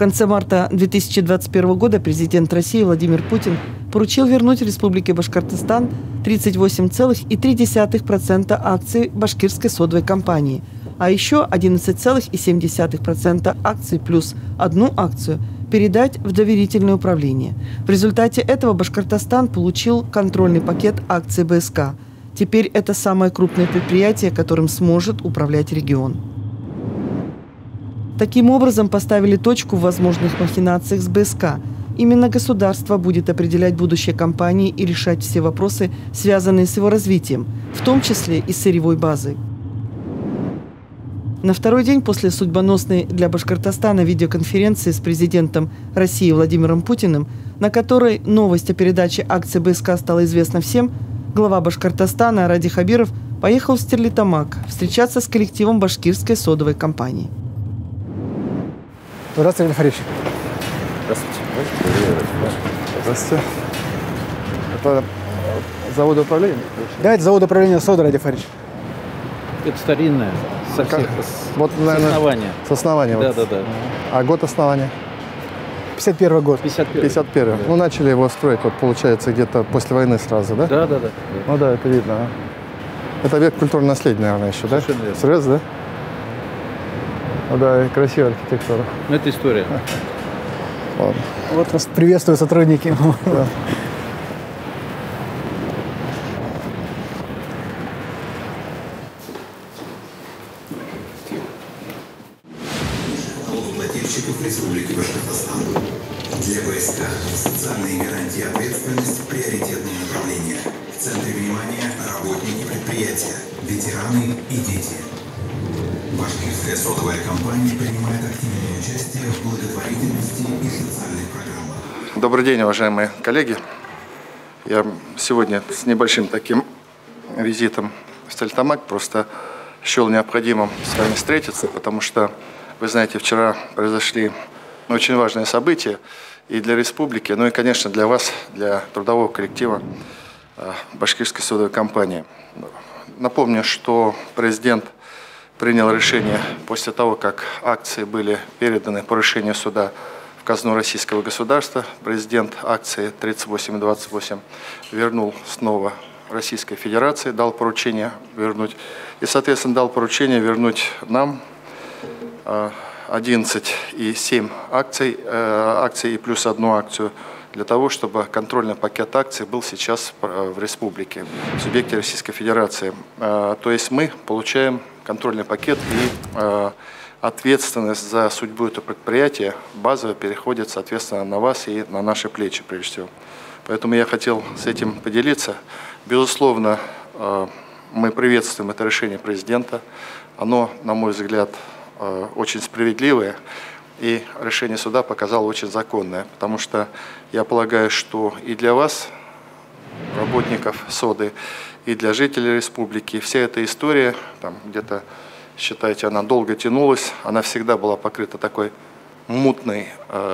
конце марта 2021 года президент России Владимир Путин поручил вернуть Республике Башкортостан 38,3% акций башкирской содовой компании, а еще 11,7% акций плюс одну акцию передать в доверительное управление. В результате этого Башкортостан получил контрольный пакет акций БСК. Теперь это самое крупное предприятие, которым сможет управлять регион. Таким образом, поставили точку в возможных махинациях с БСК. Именно государство будет определять будущее компании и решать все вопросы, связанные с его развитием, в том числе и с сырьевой базой. На второй день после судьбоносной для Башкортостана видеоконференции с президентом России Владимиром Путиным, на которой новость о передаче акций БСК стала известна всем, глава Башкортостана Ради Хабиров поехал в Стерлитамак встречаться с коллективом башкирской содовой компании. Здравствуйте, Ради Фаридович. Здравствуйте. Здравствуйте. Это завод управления? Да, это завод управления соды, Ради Фаридович. Это старинное, со всех, Вот, наверное, с основания. С основания. Да, вот. да, да. А год основания? 51 год. 51. Да. Ну, начали его строить, вот, получается, где-то после войны сразу, да? Да, да, да. Ну да, это видно. А. Это объект культурного наследия, наверное, еще, да? Совершенно верно. СРЭС, да? Ну да, и красивая архитектура. Ну, это история. Ладно. Вот нас приветствуют сотрудники. Да. Налогоплательщиков Республики Башкортостан. Для БСК социальные гарантии ответственность – приоритетное направление. В центре внимания работники предприятия, ветераны и дети. Башкирская сотовая компания принимает активное участие в благотворительности и социальных программах. Добрый день, уважаемые коллеги. Я сегодня с небольшим таким визитом в Стерлитамак просто счел необходимым с вами встретиться, потому что, вы знаете, вчера произошли очень важные события и для республики, ну и, конечно, для вас, для трудового коллектива Башкирской содовой компании. Напомню, что президент принял решение после того, как акции были переданы по решению суда в казну российского государства. Президент акции 38,28 вернул снова Российской Федерации, дал поручение вернуть. И, соответственно, дал поручение вернуть нам 11,7 акций и плюс одну акцию для того, чтобы контрольный пакет акций был сейчас в республике, в субъекте Российской Федерации. То есть мы получаем контрольный пакет и ответственность за судьбу этого предприятия базово переходит, соответственно, на вас и на наши плечи, прежде всего. Поэтому я хотел с этим поделиться. Безусловно, мы приветствуем это решение президента. Оно, на мой взгляд, очень справедливое, и решение суда показало очень законное, потому что я полагаю, что и для вас, работников соды, и для жителей республики, вся эта история, там где-то, считайте, она долго тянулась, она всегда была покрыта такой мутной,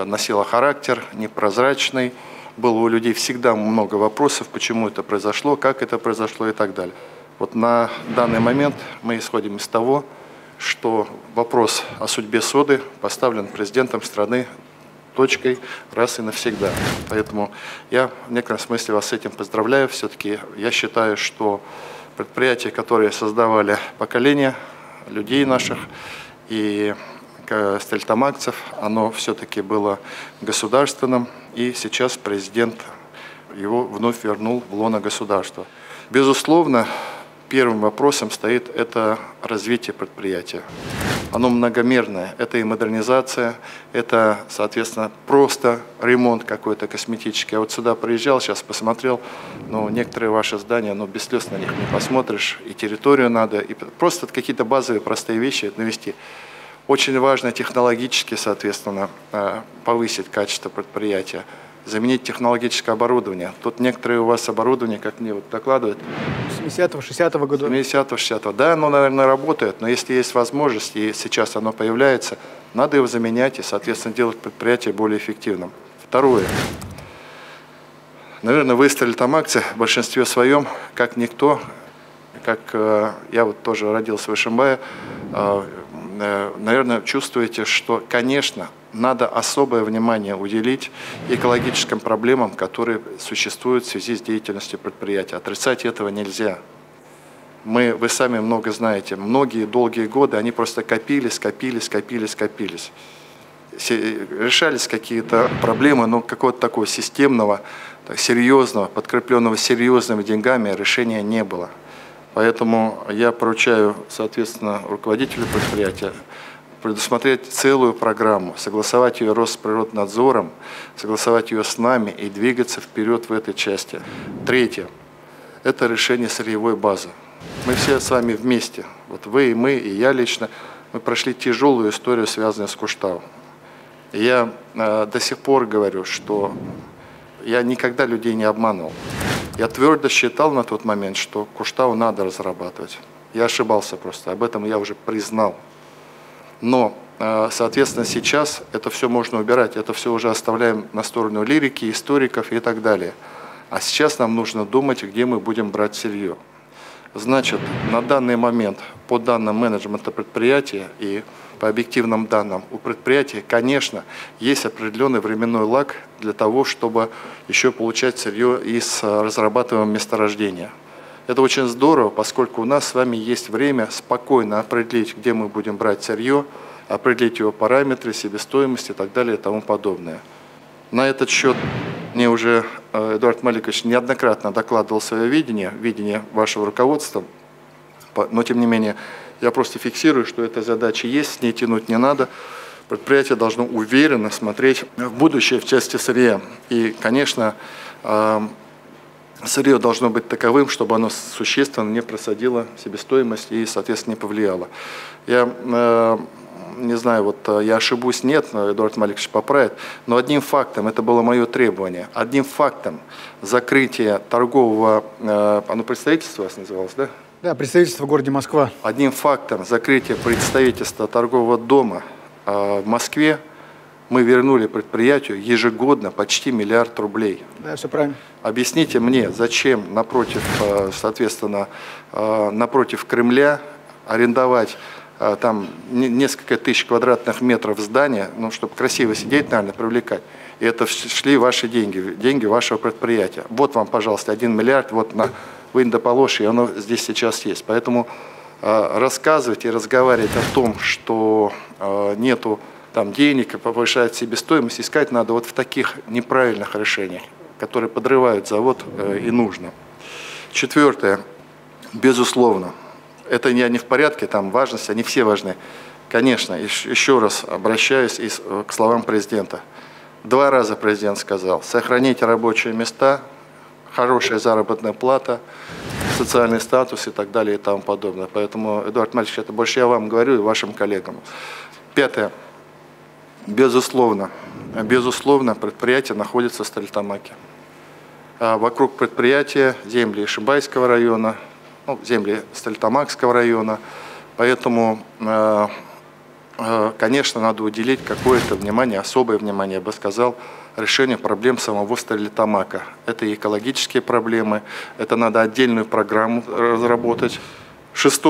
носила характер, непрозрачный, было у людей всегда много вопросов, почему это произошло, как это произошло и так далее. Вот на данный момент мы исходим из того, что вопрос о судьбе соды поставлен президентом страны точкой раз и навсегда. Поэтому я в некотором смысле вас с этим поздравляю. Все-таки я считаю, что предприятия, которые создавали поколения людей наших и стерлитамакцев, оно все-таки было государственным, и сейчас президент его вновь вернул в лоно государства. Безусловно, первым вопросом стоит это развитие предприятия. Оно многомерное. Это и модернизация, это, соответственно, просто ремонт какой-то косметический. Я вот сюда приезжал, сейчас посмотрел, но некоторые ваши здания, но без слез на них не посмотришь. И территорию надо, и просто какие-то базовые простые вещи навести. Очень важно технологически, соответственно, повысить качество предприятия. Заменить технологическое оборудование. Тут некоторые у вас оборудование, как мне вот докладывают. 70-го, 60-го года. 70-го, 60-го. Да, оно, наверное, работает, но если есть возможность, и сейчас оно появляется, надо его заменять и, соответственно, делать предприятие более эффективным. Второе. Наверное, вы, стерлитамакцы, в большинстве своем, как никто, как я вот тоже родился в Ишимбае, наверное, чувствуете, что, конечно, надо особое внимание уделить экологическим проблемам, которые существуют в связи с деятельностью предприятия. Отрицать этого нельзя. Вы сами много знаете, многие долгие годы они просто копились. Решались какие-то проблемы, но какого-то такого системного, серьезного, подкрепленного серьезными деньгами решения не было. Поэтому я поручаю, соответственно, руководителю предприятия предусмотреть целую программу, согласовать ее с Росприроднадзором, согласовать ее с нами и двигаться вперед в этой части. Третье – это решение сырьевой базы. Мы все с вами вместе, вот вы и мы, и я лично, мы прошли тяжелую историю, связанную с Куштау. И я до сих пор говорю, что я никогда людей не обманывал. Я твердо считал на тот момент, что Куштау надо разрабатывать. Я ошибался просто, об этом я уже признал. Но, соответственно, сейчас это все можно убирать, это все уже оставляем на сторону лирики, историков и так далее. А сейчас нам нужно думать, где мы будем брать сырье. Значит, на данный момент, по данным менеджмента предприятия и по объективным данным у предприятия, конечно, есть определенный временной лаг для того, чтобы еще получать сырье из разрабатываемого месторождения. Это очень здорово, поскольку у нас с вами есть время спокойно определить, где мы будем брать сырье, определить его параметры, себестоимость и так далее и тому подобное. На этот счет мне уже Эдуард Маликович неоднократно докладывал свое видение вашего руководства, но тем не менее я просто фиксирую, что эта задача есть, с ней тянуть не надо. Предприятие должно уверенно смотреть в будущее в части сырья. И, конечно, сырье должно быть таковым, чтобы оно существенно не просадило себестоимость и, соответственно, не повлияло. Я не знаю, вот я ошибусь, нет, Эдуард Маликович поправит, но одним фактом, это было мое требование, одним фактом закрытия торгового, оно представительство у вас называлось, да? Да, представительство в городе Москва. Одним фактом закрытия представительства торгового дома в Москве мы вернули предприятию ежегодно почти 1 миллиард рублей. Да, все правильно. Объясните мне, зачем напротив, соответственно, напротив Кремля арендовать там несколько тысяч квадратных метров здания, ну, чтобы красиво сидеть, наверное, привлекать. И это шли ваши деньги, деньги вашего предприятия. Вот вам, пожалуйста, 1 миллиард, вот вы недоположь, и оно здесь сейчас есть. Поэтому рассказывать и разговаривать о том, что нету там денег и повышает себестоимость, искать надо вот в таких неправильных решениях, которые подрывают завод, и нужно. Четвертое. Безусловно. Это я не в порядке, там важность, они все важны. Конечно, еще раз обращаюсь к словам президента. 2 раза президент сказал: сохраните рабочие места, хорошая заработная плата, социальный статус и так далее и тому подобное. Поэтому, Эдуард Мальчик, это больше я вам говорю и вашим коллегам. 5. Безусловно, предприятие находится в Стерлитамаке. Вокруг предприятия земли Ишимбайского района, земли Стерлитамакского района. Поэтому, конечно, надо уделить какое-то внимание, особое внимание, я бы сказал, решению проблем самого Стерлитамака. Это и экологические проблемы, это надо отдельную программу разработать. 6.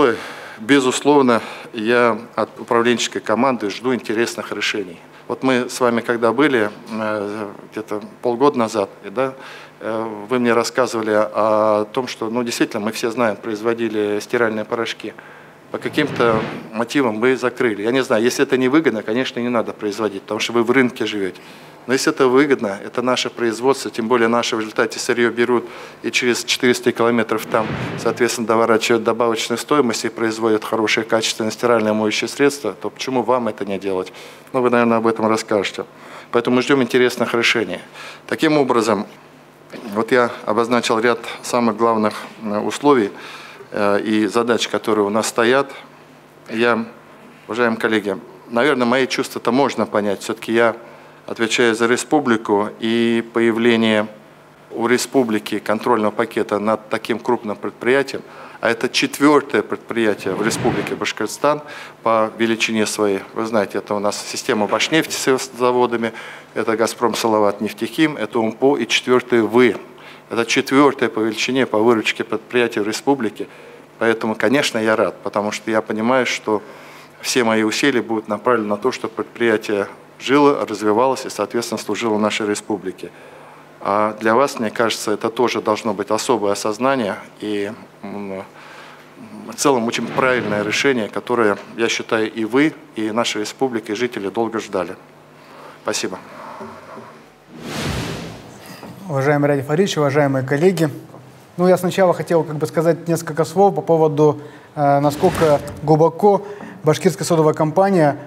Безусловно, я от управленческой команды жду интересных решений. Вот мы с вами когда были, где-то полгода назад, да, вы мне рассказывали о том, что, действительно, мы все знаем, производили стиральные порошки. По каким-то мотивам вы закрыли. Я не знаю, если это невыгодно, конечно, не надо производить, потому что вы в рынке живете. Но если это выгодно, это наше производство, тем более наши в результате сырье берут и через 400 километров там, соответственно, доворачивают добавочную стоимость и производят хорошее качественное стиральное моющее средство, то почему вам это не делать? Вы, наверное, об этом расскажете. Поэтому мы ждем интересных решений. Таким образом, вот я обозначил ряд самых главных условий и задач, которые у нас стоят. Я, уважаемые коллеги, наверное, мои чувства-то можно понять. Все-таки я отвечаю за республику, и появление у республики контрольного пакета над таким крупным предприятием, а это 4-е предприятие в республике Башкортостан по величине своей. Вы знаете, это у нас система Башнефти с заводами, это Газпром Салават Нефтехим, это УМПО и 4-е ВЫ. Это 4-е по величине, по выручке предприятия в республике. Поэтому, конечно, я рад, потому что я понимаю, что все мои усилия будут направлены на то, чтобы предприятие жило, развивалось и, соответственно, служило нашей республике. А для вас, мне кажется, это тоже должно быть особое осознание и в целом очень правильное решение, которое, я считаю, и вы, и наша республика, и жители долго ждали. Спасибо. Уважаемый Радий Фаридович, уважаемые коллеги, я сначала хотел сказать несколько слов по поводу, насколько глубоко башкирская содовая компания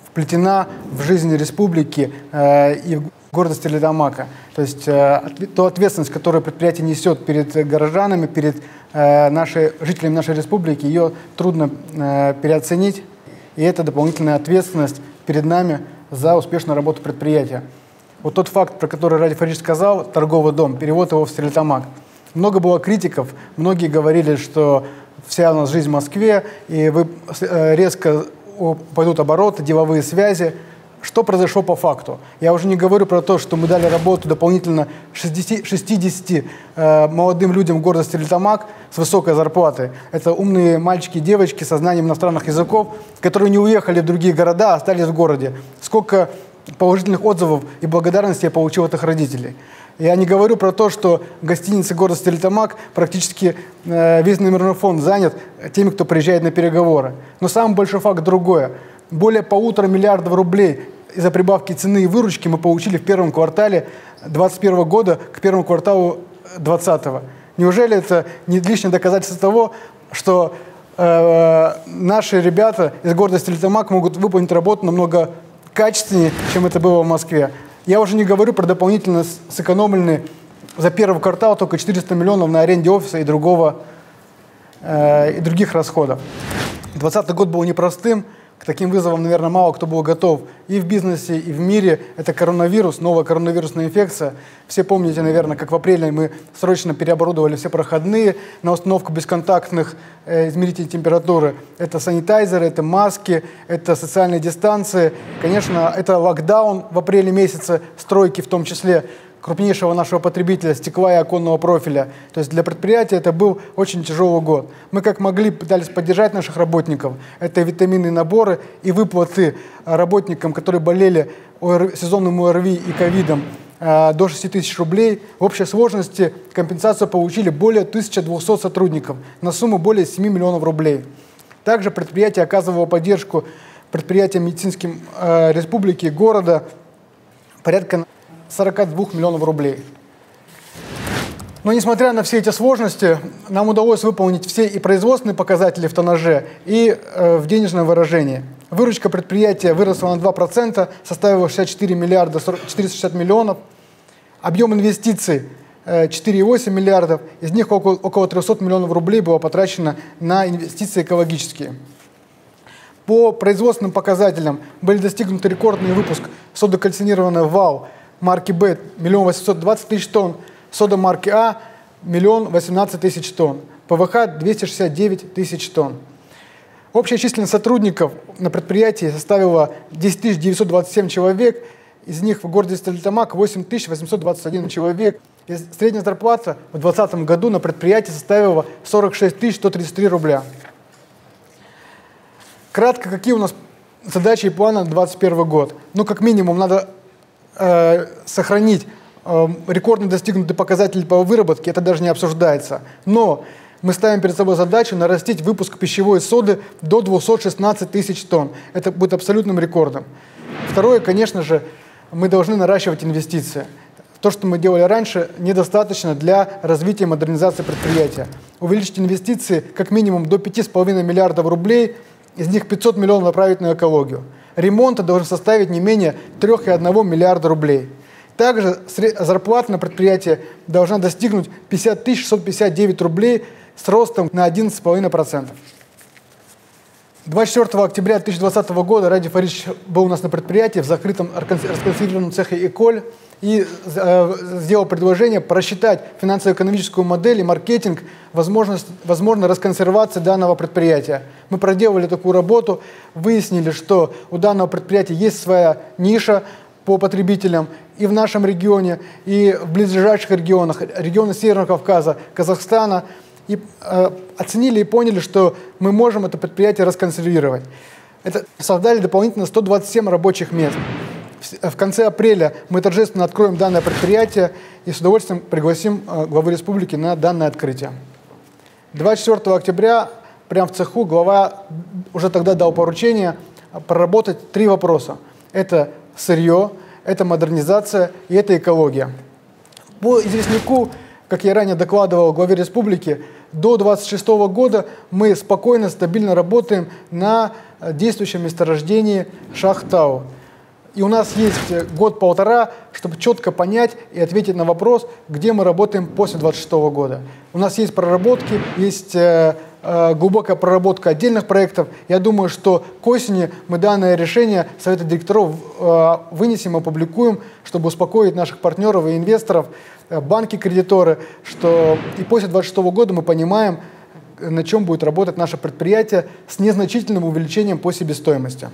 вплетена в жизнь республики и города Стерлитамака. То есть ту ответственность, которую предприятие несет перед горожанами, перед жителями нашей республики, ее трудно переоценить. И это дополнительная ответственность перед нами за успешную работу предприятия. Вот тот факт, про который Радий Фаридович сказал, торговый дом, перевод его в Стерлитамак. Много было критиков, многие говорили, что вся у нас жизнь в Москве, и резко пойдут обороты, деловые связи. Что произошло по факту? Я уже не говорю про то, что мы дали работу дополнительно 60 молодым людям города Стерлитамак с высокой зарплатой. Это умные мальчики и девочки со знанием иностранных языков, которые не уехали в другие города, а остались в городе. Сколько положительных отзывов и благодарности я получил от их родителей. Я не говорю про то, что гостиницы города Стерлитамак практически весь номерной фонд занят теми, кто приезжает на переговоры. Но самый большой факт другое. Более 1,5 миллиарда рублей из-за прибавки цены и выручки мы получили в первом квартале 2021 года к первому кварталу 2020. Неужели это не лишнее доказательство того, что наши ребята из города Стерлитамак могут выполнить работу намного качественнее, чем это было в Москве? Я уже не говорю про дополнительно сэкономленные за первый квартал только 400 миллионов на аренде офиса и других расходов. 2020 год был непростым. К таким вызовам, наверное, мало кто был готов и в бизнесе, и в мире. Это коронавирус, новая коронавирусная инфекция. Все помните, наверное, как в апреле мы срочно переоборудовали все проходные на установку бесконтактных измерителей температуры. Это санитайзеры, это маски, это социальные дистанции. Конечно, это локдаун в апреле месяце, стройки в том числе, крупнейшего нашего потребителя стекла и оконного профиля. То есть для предприятия это был очень тяжелый год. Мы как могли пытались поддержать наших работников. Это витаминные наборы и выплаты работникам, которые болели сезонным ОРВИ и ковидом, до 6 тысяч рублей. В общей сложности компенсацию получили более 1200 сотрудников на сумму более 7 миллионов рублей. Также предприятие оказывало поддержку предприятиям медицинским республики и города порядка 42 миллионов рублей. Но несмотря на все эти сложности, нам удалось выполнить все и производственные показатели в тоннаже, и в денежном выражении. Выручка предприятия выросла на 2%, составила 64 миллиарда 460 миллионов. Объем инвестиций 4,8 миллиардов, из них около 300 миллионов рублей было потрачено на инвестиции экологические. По производственным показателям были достигнуты рекордный выпуск содокальцинированной ВАУ марки Б 1 820 000 тонн, сода марки А 1 018 000 тонн, ПВХ 269 000 тонн. Общая численность сотрудников на предприятии составила 10 927 человек, из них в городе Стерлитамак 8 821 человек. И средняя зарплата в 2020 году на предприятии составила 46 133 рубля. Кратко, какие у нас задачи и планы на 2021 год? Как минимум, надо сохранить рекордно достигнутый показатель по выработке, это даже не обсуждается. Но мы ставим перед собой задачу нарастить выпуск пищевой соды до 216 000 тонн. Это будет абсолютным рекордом. Второе, конечно же, мы должны наращивать инвестиции. То, что мы делали раньше, недостаточно для развития и модернизации предприятия. Увеличить инвестиции как минимум до 5,5 миллиардов рублей, из них 500 миллионов направить на экологию. Ремонт должен составить не менее 3,1 миллиарда рублей. Также зарплата на предприятие должна достигнуть 50 659 рублей с ростом на 11,5%. 24 октября 2020 года Радий Фаридович был у нас на предприятии в закрытом расконсервированном цехе «Эколь» и сделал предложение просчитать финансово-экономическую модель и маркетинг возможной расконсервации данного предприятия. Мы проделали такую работу, выяснили, что у данного предприятия есть своя ниша по потребителям и в нашем регионе, и в близлежащих регионах, регионы Северного Кавказа, Казахстана. и оценили и поняли, что мы можем это предприятие расконсервировать. Это создали дополнительно 127 рабочих мест. В конце апреля мы торжественно откроем данное предприятие и с удовольствием пригласим главу республики на данное открытие. 24 октября прямо в цеху глава уже тогда дал поручение проработать 3 вопроса. Это сырье, это модернизация и это экология. По известняку, как я ранее докладывал главе республики, до 2026 года мы спокойно, стабильно работаем на действующем месторождении Шахтау. И у нас есть год-полтора, чтобы четко понять и ответить на вопрос, где мы работаем после 2026 года. У нас есть проработки, есть глубокая проработка отдельных проектов. Я думаю, что к осени мы данное решение Совета директоров вынесем и опубликуем, чтобы успокоить наших партнеров и инвесторов, банки, кредиторы, что и после 2026 года мы понимаем, на чем будет работать наше предприятие с незначительным увеличением по себестоимости.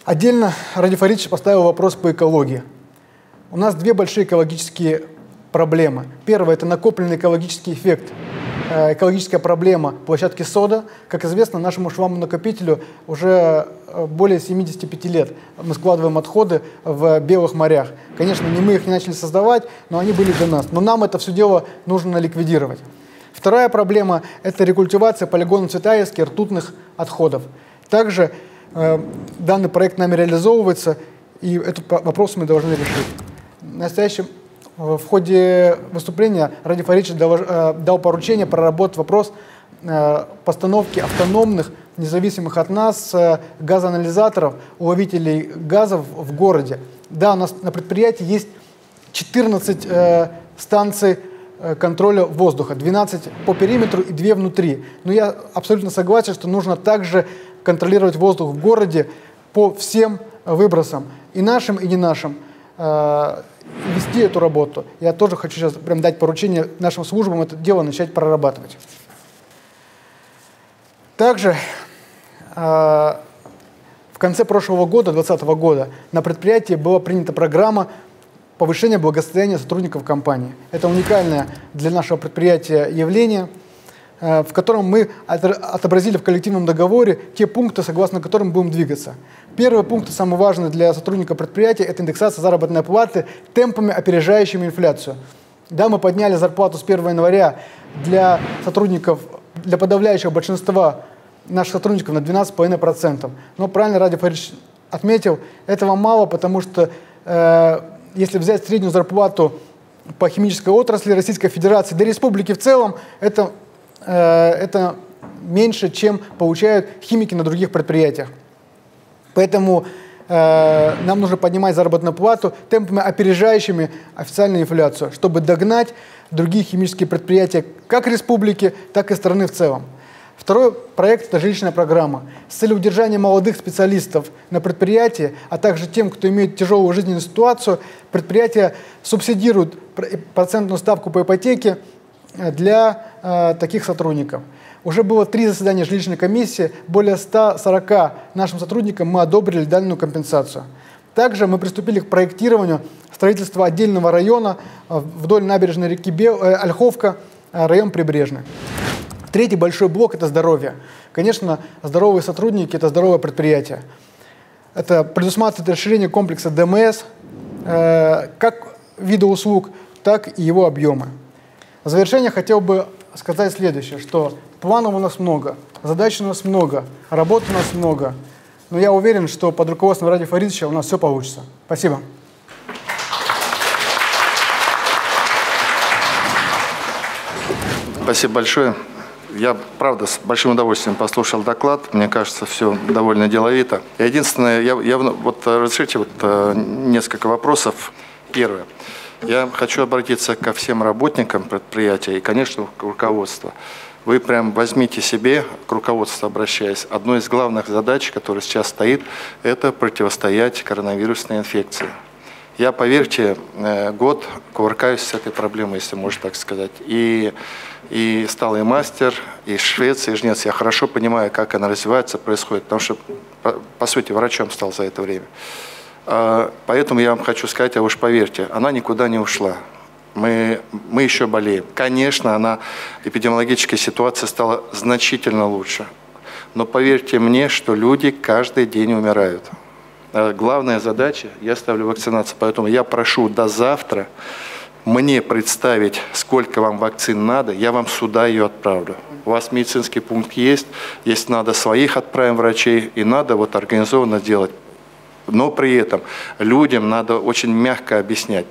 Отдельно Ради Фаридович поставил вопрос по экологии. У нас 2 большие экологические проблемы. Первое – это накопленный экологический эффект, экологическая проблема площадки СОДА. Как известно, нашему швамному накопителю уже более 75 лет. Мы складываем отходы в Белых морях. Конечно, не мы их не начали создавать, но они были до нас. Но нам это все дело нужно ликвидировать. Вторая проблема – это рекультивация полигона Цветаевский ртутных отходов. Также данный проект нами реализовывается, и этот вопрос мы должны решить. В ходе выступления Ради Фаридович дал поручение проработать вопрос постановки автономных, независимых от нас, газоанализаторов, уловителей газов в городе. Да, у нас на предприятии есть 14 станций контроля воздуха, 12 по периметру и 2 внутри. Но я абсолютно согласен, что нужно также контролировать воздух в городе по всем выбросам, и нашим, и не нашим, вести эту работу. Я тоже хочу сейчас прям дать поручение нашим службам это дело начать прорабатывать. Также в конце прошлого года, 2020 года, на предприятии была принята программа повышения благосостояния сотрудников компании. Это уникальное для нашего предприятия явление, в котором мы отобразили в коллективном договоре те пункты, согласно которым будем двигаться. Первый пункт, самый важный для сотрудника предприятия, это индексация заработной платы темпами, опережающими инфляцию. Да, мы подняли зарплату с 1 января для сотрудников, для подавляющего большинства наших сотрудников на 12,5%. Но правильно Ради Фаридович отметил, этого мало, потому что если взять среднюю зарплату по химической отрасли Российской Федерации, да и республики в целом, это меньше, чем получают химики на других предприятиях. Поэтому нам нужно поднимать заработную плату темпами, опережающими официальную инфляцию, чтобы догнать другие химические предприятия как республики, так и страны в целом. Второй проект – это жилищная программа. С целью удержания молодых специалистов на предприятии, а также тем, кто имеет тяжелую жизненную ситуацию, предприятие субсидирует процентную ставку по ипотеке для таких сотрудников. Уже было 3 заседания жилищной комиссии, более 140 нашим сотрудникам мы одобрили данную компенсацию. Также мы приступили к проектированию строительства отдельного района вдоль набережной реки Ольховка, район Прибрежный. Третий большой блок – это здоровье. Конечно, здоровые сотрудники – это здоровое предприятие. Это предусматривает расширение комплекса ДМС, как вида услуг, так и его объемы. В завершение хотел бы сказать следующее, что планов у нас много, задач у нас много, работы у нас много. Но я уверен, что под руководством Ради Фаридовича у нас все получится. Спасибо. Спасибо большое. Я, правда, с большим удовольствием послушал доклад. Мне кажется, все довольно деловито. Единственное, разрешите несколько вопросов. Первое. Я хочу обратиться ко всем работникам предприятия и, конечно, к руководству. Вы прям возьмите себе, к руководству обращаясь, одной из главных задач, которая сейчас стоит, это противостоять коронавирусной инфекции. Я, поверьте, год кувыркаюсь с этой проблемой, если можно так сказать. И сталый мастер, и швец, и жнец. Я хорошо понимаю, как она развивается, происходит, потому что, по сути, врачом стал за это время. Поэтому я вам хочу сказать, а уж поверьте, она никуда не ушла. Мы еще болеем. Конечно, эпидемиологическая ситуация стала значительно лучше. Но поверьте мне, что люди каждый день умирают. Главная задача, я ставлю вакцинацию. Поэтому я прошу до завтра мне представить, сколько вам вакцин надо, я вам сюда ее отправлю. У вас медицинский пункт есть, если надо, своих отправим врачей, и надо вот организованно делать. Но при этом людям надо очень мягко объяснять.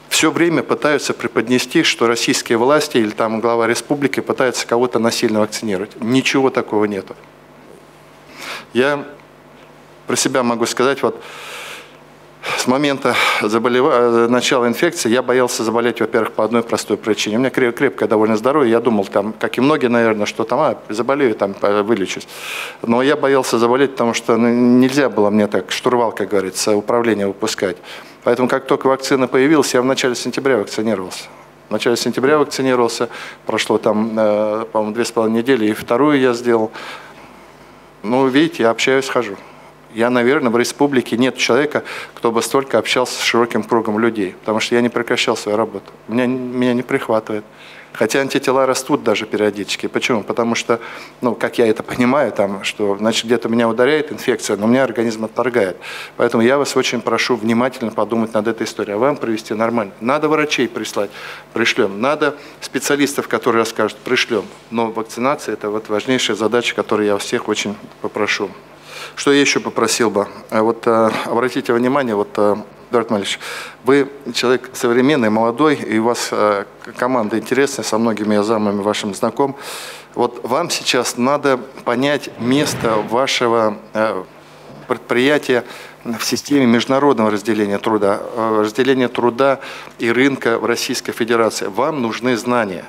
Все время пытаются преподнести, что российские власти или там глава республики пытаются кого-то насильно вакцинировать. Ничего такого нету. Я про себя могу сказать, вот с момента начала инфекции я боялся заболеть, во-первых, по одной простой причине. У меня крепкое довольно здоровье, я думал, там, как и многие, наверное, что там, заболею, там, вылечусь. Но я боялся заболеть, потому что нельзя было мне так, штурвал, как говорится, управление выпускать. Поэтому, как только вакцина появилась, я в начале сентября вакцинировался. В начале сентября вакцинировался, прошло там, по-моему, 2,5 недели, и вторую я сделал. Ну, видите, я общаюсь, хожу. Я, наверное, в республике нет человека, кто бы столько общался с широким кругом людей, потому что я не прекращал свою работу. Меня не прихватывает. Хотя антитела растут даже периодически. Почему? Потому что, ну, как я это понимаю, там, что, значит, где-то меня ударяет инфекция, но у меня организм отторгает. Поэтому я вас очень прошу внимательно подумать над этой историей, а вам провести нормально. Надо врачей прислать, пришлем. Надо специалистов, которые расскажут, пришлем. Но вакцинация – это вот важнейшая задача, которую я всех очень попрошу. Что я еще попросил бы? Вот обратите внимание, вот, Эдуард Мальевич, вы человек современный, молодой, и у вас команда интересная, со многими замами вашим знаком. Вот вам сейчас надо понять место вашего предприятия в системе международного разделения труда и рынка в Российской Федерации. Вам нужны знания.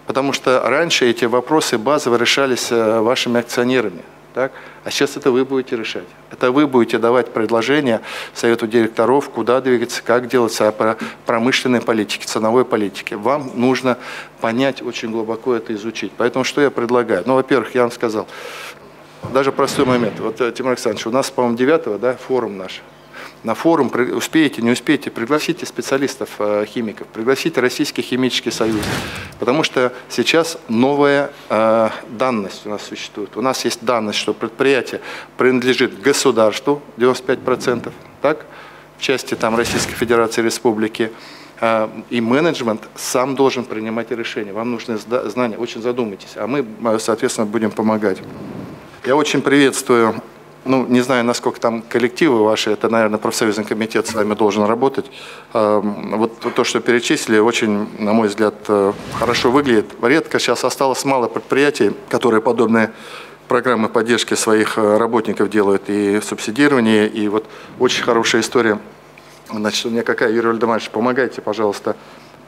Потому что раньше эти вопросы базово решались вашими акционерами. Так? А сейчас это вы будете решать. Это вы будете давать предложения совету директоров, куда двигаться, как делаться, о промышленной политике, ценовой политике. Вам нужно понять, очень глубоко это изучить. Поэтому что я предлагаю? Ну, во-первых, я вам сказал, даже простой момент. Вот, Тимур Александрович, у нас, по-моему, 9-го, да, форум наш. На форум успеете, не успеете, пригласите специалистов, химиков, пригласите Российский химический союз. Потому что сейчас новая данность у нас существует. У нас есть данность, что предприятие принадлежит государству, 95%, так, в части там, Российской Федерации, Республики. И менеджмент сам должен принимать решения. Вам нужны знания, очень задумайтесь. А мы, соответственно, будем помогать. Я очень приветствую. Ну, не знаю, насколько там коллективы ваши, это, наверное, профсоюзный комитет с вами должен работать. Вот то, что перечислили, очень, на мой взгляд, хорошо выглядит. Редко сейчас осталось мало предприятий, которые подобные программы поддержки своих работников делают, и субсидирование, и вот очень хорошая история. Значит, у меня какая, Юрий Вальдемарович, помогайте, пожалуйста,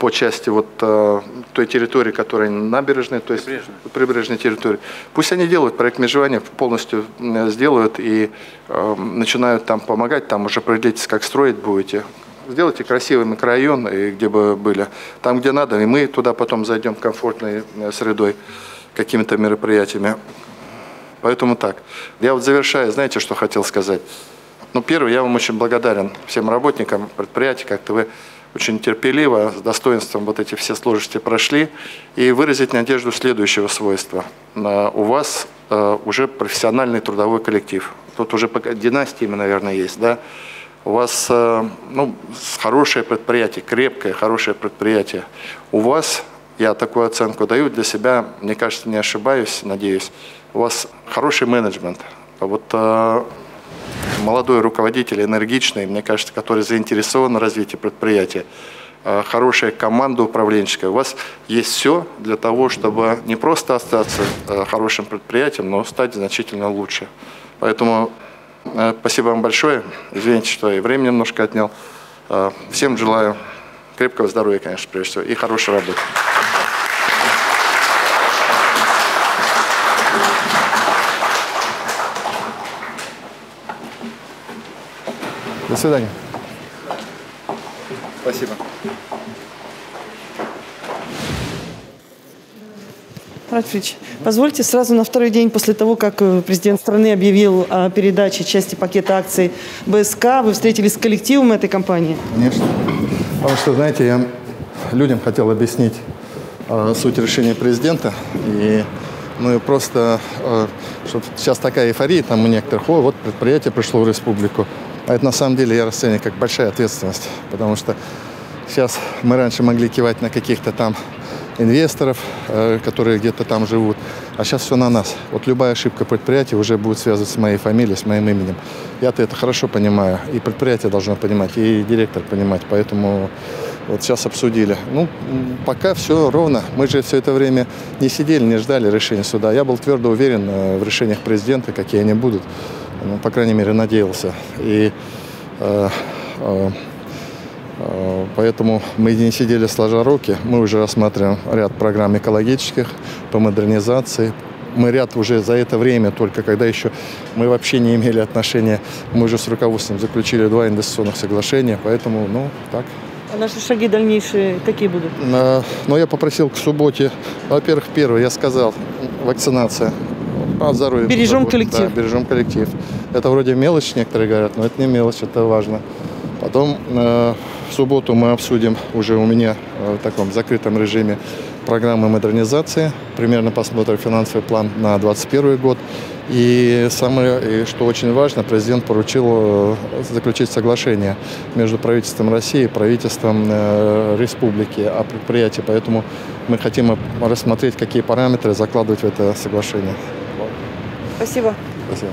по части вот той территории, которая набережная, то есть прибрежной территории. Пусть они делают проект межевания, полностью сделают и начинают там помогать, там уже определитесь, как строить будете. Сделайте красивый микрорайон, и где бы были. Там, где надо, и мы туда потом зайдем комфортной средой, какими-то мероприятиями. Поэтому так. Я вот завершая, знаете, что хотел сказать? Ну, первое, я вам очень благодарен всем работникам предприятия, как-то вы очень терпеливо, с достоинством вот эти все сложности прошли, и выразить надежду следующего свойства. У вас уже профессиональный трудовой коллектив. Тут уже династиями, наверное, есть, да? У вас ну, хорошее предприятие, крепкое, хорошее предприятие. У вас, я такую оценку даю для себя, мне кажется, не ошибаюсь, надеюсь, у вас хороший менеджмент. Вот молодой руководитель, энергичный, мне кажется, который заинтересован в развитии предприятия, хорошая команда управленческая. У вас есть все для того, чтобы не просто остаться хорошим предприятием, но стать значительно лучше. Поэтому спасибо вам большое. Извините, что и время немножко отнял. Всем желаю крепкого здоровья, конечно, прежде всего, и хорошей работы. До свидания. Спасибо. Ратфрич, позвольте сразу на второй день после того, как президент страны объявил о передаче части пакета акций БСК, вы встретились с коллективом этой компании? Конечно. Потому что, знаете, я людям хотел объяснить суть решения президента. И просто, что сейчас такая эйфория там у некоторых, вот предприятие пришло в республику. А это на самом деле я расцениваю как большая ответственность, потому что сейчас мы раньше могли кивать на каких-то там инвесторов, которые где-то там живут, а сейчас все на нас. Вот любая ошибка предприятия уже будет связываться с моей фамилией, с моим именем. Я-то это хорошо понимаю, и предприятие должно понимать, и директор понимать, поэтому вот сейчас обсудили. Пока все ровно. Мы же все это время не сидели, не ждали решения суда. Я был твердо уверен в решениях президента, какие они будут. По крайней мере, надеялся. И поэтому мы не сидели сложа руки. Мы уже рассматриваем ряд программ экологических по модернизации. Мы ряд уже за это время, только когда еще мы вообще не имели отношения, мы уже с руководством заключили 2 инвестиционных соглашения. Поэтому, так. А наши шаги дальнейшие какие будут? Я попросил к субботе, во-первых, первое, я сказал, вакцинация. Здоровье. Бережем коллектив. Да, бережем коллектив. Это вроде мелочь, некоторые говорят, но это не мелочь, это важно. Потом в субботу мы обсудим уже у меня в таком закрытом режиме программы модернизации. Примерно посмотрим финансовый план на 2021 год. И самое, что очень важно, президент поручил заключить соглашение между правительством России и правительством республики о предприятии. Поэтому мы хотим рассмотреть, какие параметры закладывать в это соглашение. Спасибо. Спасибо.